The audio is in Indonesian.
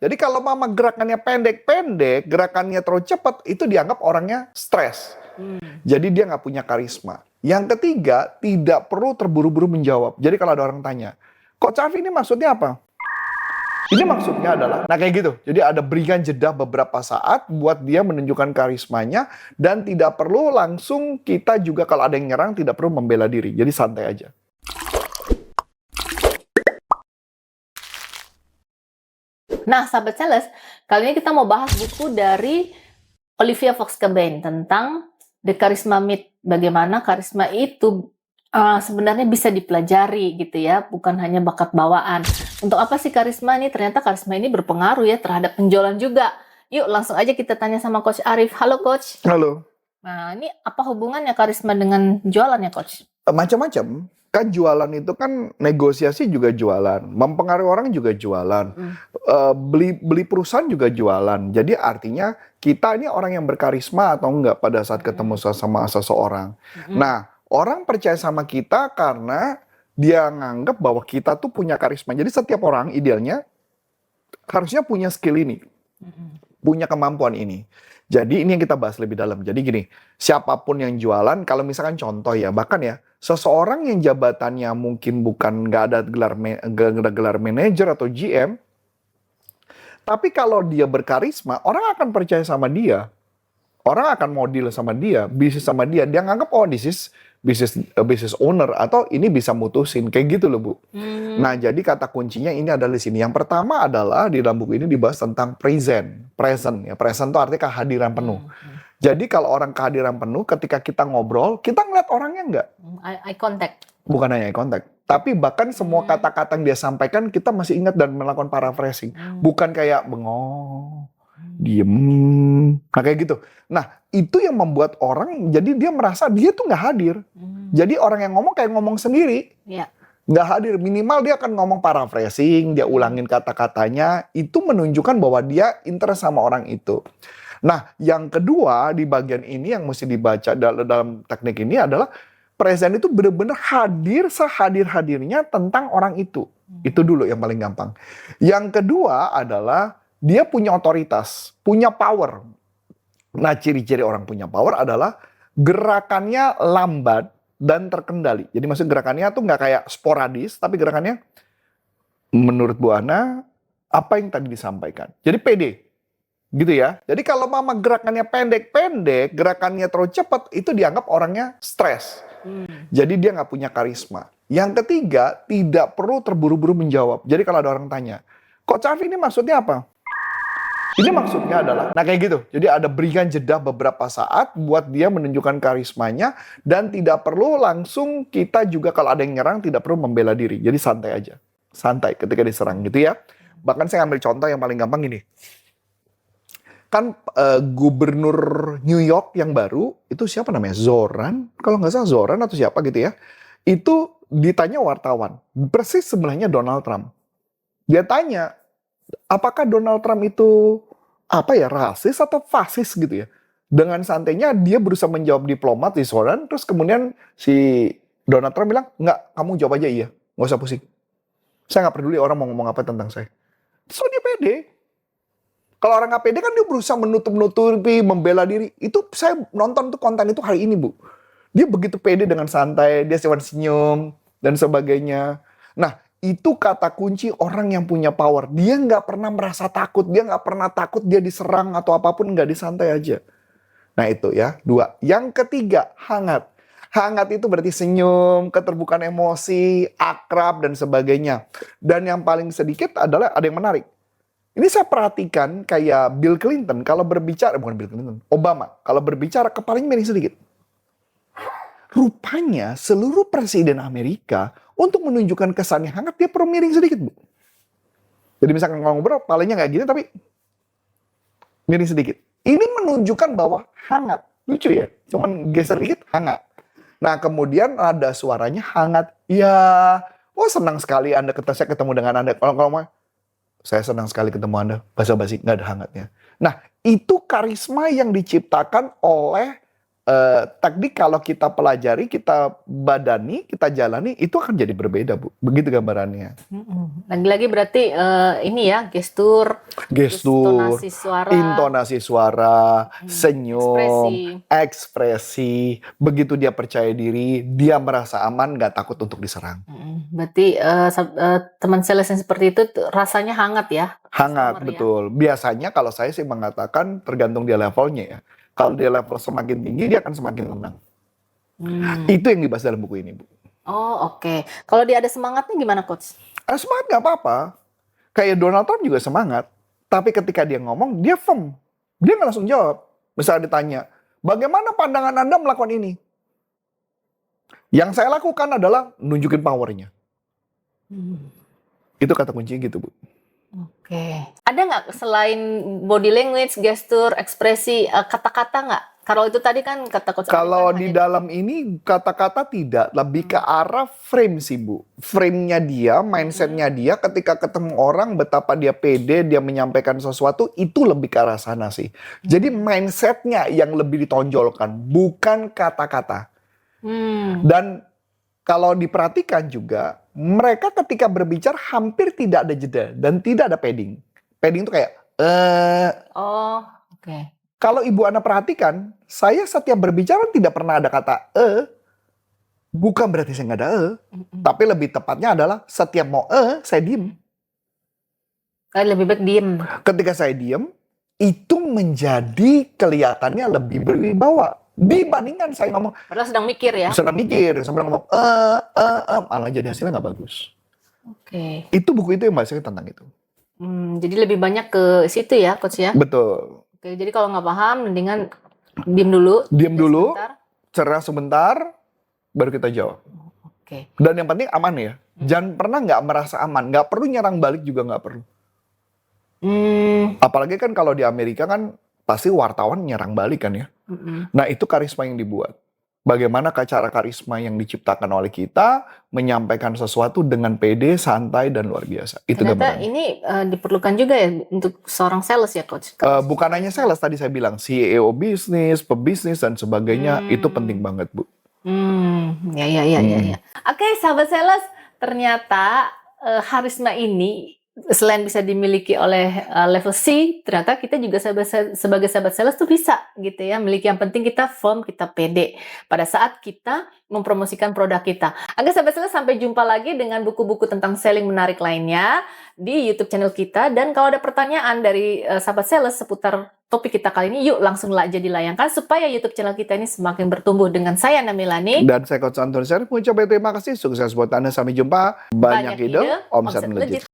Jadi kalau mama gerakannya pendek-pendek, gerakannya terlalu cepat, itu dianggap orangnya stres. Jadi dia nggak punya karisma. Yang ketiga, tidak perlu terburu-buru menjawab. Jadi kalau ada orang tanya, Coach Arfi ini maksudnya apa? Ini maksudnya adalah, nah kayak gitu. Jadi ada berikan jeda beberapa saat buat dia menunjukkan karismanya dan tidak perlu langsung kita juga kalau ada yang nyerang tidak perlu membela diri. Jadi santai aja. Nah, sahabat sales, kali ini kita mau bahas buku dari Olivia Fox-Cabane tentang The Charisma Myth. Bagaimana karisma itu sebenarnya bisa dipelajari gitu ya, bukan hanya bakat bawaan. Untuk apa sih karisma nih? Ternyata karisma ini berpengaruh ya terhadap penjualan juga. Yuk langsung aja kita tanya sama Coach Arif. Halo Coach. Halo. Nah, ini apa hubungannya karisma dengan jualan ya Coach? Macam-macam. Kan jualan itu kan negosiasi juga jualan, mempengaruhi orang juga jualan, beli perusahaan juga jualan. Jadi artinya kita ini orang yang berkarisma atau enggak pada saat ketemu sama seseorang. Nah, orang percaya sama kita karena dia nganggap bahwa kita tuh punya karisma. Jadi setiap orang idealnya harusnya punya skill ini, punya kemampuan ini. Jadi ini yang kita bahas lebih dalam. Jadi gini, siapapun yang jualan, kalau misalkan contoh ya, bahkan ya, seseorang yang jabatannya mungkin bukan nggak ada gelar manajer atau GM, tapi kalau dia berkarisma, orang akan percaya sama dia. Orang akan mau deal sama dia, bisnis sama dia. Dia nganggap, oh this is business owner, atau ini bisa mutusin. Kayak gitu loh, Bu. Nah, jadi kata kuncinya ini adalah di sini. Yang pertama adalah, di dalam buku ini dibahas tentang present. Present itu artinya kehadiran penuh. Jadi kalau orang kehadiran penuh, ketika kita ngobrol, kita ngeliat orangnya nggak? Eye contact. Bukan hanya eye contact. Tapi bahkan semua kata-kata yang dia sampaikan, kita masih ingat dan melakukan paraphrasing. Bukan kayak bengong, diem, nah kayak gitu. Nah, itu yang membuat orang, jadi dia merasa dia tuh nggak hadir. Jadi orang yang ngomong kayak ngomong sendiri. Nggak hadir, minimal dia akan ngomong paraphrasing, dia ulangin kata-katanya, itu menunjukkan bahwa dia interest sama orang itu. Nah, yang kedua di bagian ini yang mesti dibaca dalam teknik ini adalah present itu benar-benar hadir sehadir-hadirnya tentang orang itu. Itu dulu yang paling gampang. Yang kedua adalah dia punya otoritas, punya power. Nah, ciri-ciri orang punya power adalah gerakannya lambat dan terkendali. Jadi maksud gerakannya tuh nggak kayak sporadis, tapi gerakannya menurut Bu Ana, apa yang tadi disampaikan. Jadi pede. Gitu ya. Jadi kalau mama gerakannya pendek-pendek, gerakannya terlalu cepat, itu dianggap orangnya stres. Jadi dia nggak punya karisma. Yang ketiga, tidak perlu terburu-buru menjawab. Jadi kalau ada orang tanya, Coach Arfi ini maksudnya apa? Ini maksudnya adalah, nah kayak gitu. Jadi ada berikan jeda beberapa saat buat dia menunjukkan karismanya dan tidak perlu langsung kita juga kalau ada yang nyerang tidak perlu membela diri. Jadi santai aja. Santai ketika diserang gitu ya. Bahkan saya ambil contoh yang paling gampang ini. Kan gubernur New York yang baru, itu siapa namanya? Zoran? Kalau nggak salah Zoran atau siapa gitu ya. Itu ditanya wartawan. Persis sebelahnya Donald Trump. Dia tanya, apakah Donald Trump itu rasis atau fasis gitu ya? Dengan santainya dia berusaha menjawab diplomat di Zoran, terus kemudian si Donald Trump bilang, nggak, kamu jawab aja iya, nggak usah pusing. Saya nggak peduli orang mau ngomong apa tentang saya. So dia pede. Kalau orang nggak pede kan dia berusaha menutup-nutupi, membela diri. Itu saya nonton tuh konten itu hari ini, Bu. Dia begitu pede dengan santai, dia senyum dan sebagainya. Nah, itu kata kunci orang yang punya power. Dia nggak pernah merasa takut, dia nggak pernah takut dia diserang atau apapun, nggak, disantai aja. Nah itu ya, 2. Yang ketiga, hangat. Hangat itu berarti senyum, keterbukaan emosi, akrab dan sebagainya. Dan yang paling sedikit adalah ada yang menarik. Ini saya perhatikan kayak Bill Clinton kalau berbicara, bukan Bill Clinton, Obama. Kalau berbicara kepalanya miring sedikit. Rupanya seluruh presiden Amerika untuk menunjukkan kesannya hangat, dia perlu miring sedikit, Bu. Jadi misalkan ngobrol, kepalanya nggak gini tapi miring sedikit. Ini menunjukkan bahwa hangat. Lucu ya, cuman geser dikit hangat. Nah kemudian ada suaranya hangat. Ya, senang sekali saya ketemu dengan Anda. Kalau saya senang sekali ketemu Anda, basa-basi, nggak ada hangatnya. Nah, itu karisma yang diciptakan oleh teknik kalau kita pelajari, kita badani, kita jalani, itu akan jadi berbeda, Bu. Begitu gambarannya. Lagi-lagi berarti ini ya, gestur, Gestur, intonasi suara, intonasi suara, senyum, ekspresi. ekspresi. Begitu dia percaya diri, dia merasa aman, nggak takut untuk diserang. Berarti teman sales yang seperti itu rasanya hangat ya? Hangat, Customer ya? betul. Biasanya kalau saya sih mengatakan tergantung dia levelnya ya. Kalau dia level semakin tinggi, dia akan semakin tenang. Itu yang dibahas dalam buku ini, Bu. Oh, oke. Kalau dia ada semangatnya gimana, Coach? Semangat nggak apa-apa. Kayak Donald Trump juga semangat. Tapi ketika dia ngomong, dia firm. Dia nggak langsung jawab. Misalnya ditanya, bagaimana pandangan Anda melakukan ini? Yang saya lakukan adalah nunjukin powernya. Itu kata kuncinya gitu, Bu. Oke. Ada nggak selain body language, gestur, ekspresi, kata-kata nggak? Kalau itu tadi kan kata Coach Alvin Kalau kan di hanya dalam ini kata-kata tidak, lebih ke arah frame sih, Bu. Frame-nya dia, mindset-nya dia ketika ketemu orang betapa dia pede, dia menyampaikan sesuatu, itu lebih ke arah sana sih. Jadi mindset-nya yang lebih ditonjolkan, bukan kata-kata. Dan kalau diperhatikan juga, mereka ketika berbicara hampir tidak ada jeda dan tidak ada padding. Padding itu kayak Oh, oke. kalau Ibu Ana perhatikan, saya setiap berbicara tidak pernah ada kata bukan berarti saya nggak ada tapi lebih tepatnya adalah setiap mau saya diem. Lebih baik diem. Ketika saya diem, itu menjadi kelihatannya lebih berwibawa dibandingkan saya ngomong Padahal sedang mikir ya. sedang mikir sambil ngomong malah jadi hasilnya nggak bagus. Oke. Itu buku itu yang bahasanya tentang itu. Jadi lebih banyak ke situ ya, Coach ya. Betul. Oke, jadi kalau nggak paham, mendingan diem dulu. Diem jeda dulu, sebentar. cerah sebentar, baru kita jawab. Oke. Dan yang penting aman ya. Jangan pernah nggak merasa aman. Nggak perlu nyerang balik juga nggak perlu. Apalagi kan kalau di Amerika kan pasti wartawan nyerang balik kan ya. Nah itu karisma yang dibuat. Bagaimana cara karisma yang diciptakan oleh kita menyampaikan sesuatu dengan pede, santai, dan luar biasa. Itu Ternyata gambarannya. ini diperlukan juga ya untuk seorang sales ya, Coach. Bukan hanya sales, tadi saya bilang CEO bisnis, pebisnis, dan sebagainya. Itu penting banget, Bu. Ya. Oke, sahabat sales, ternyata karisma ini selain bisa dimiliki oleh level C, ternyata kita juga sebagai sahabat sales tuh bisa gitu ya, memiliki yang penting kita firm, kita pede pada saat kita mempromosikan produk kita. Oke, sahabat sales, sampai jumpa lagi dengan buku-buku tentang selling menarik lainnya di YouTube channel kita. Dan kalau ada pertanyaan dari sahabat sales seputar topik kita kali ini, yuk langsung aja dilayangkan supaya YouTube channel kita ini semakin bertumbuh. Dengan saya Namilani Dan saya Coach Antoni Syarif mengucapkan terima kasih. Sukses buat Anda. Sampai jumpa. Banyak ide, omset melejit.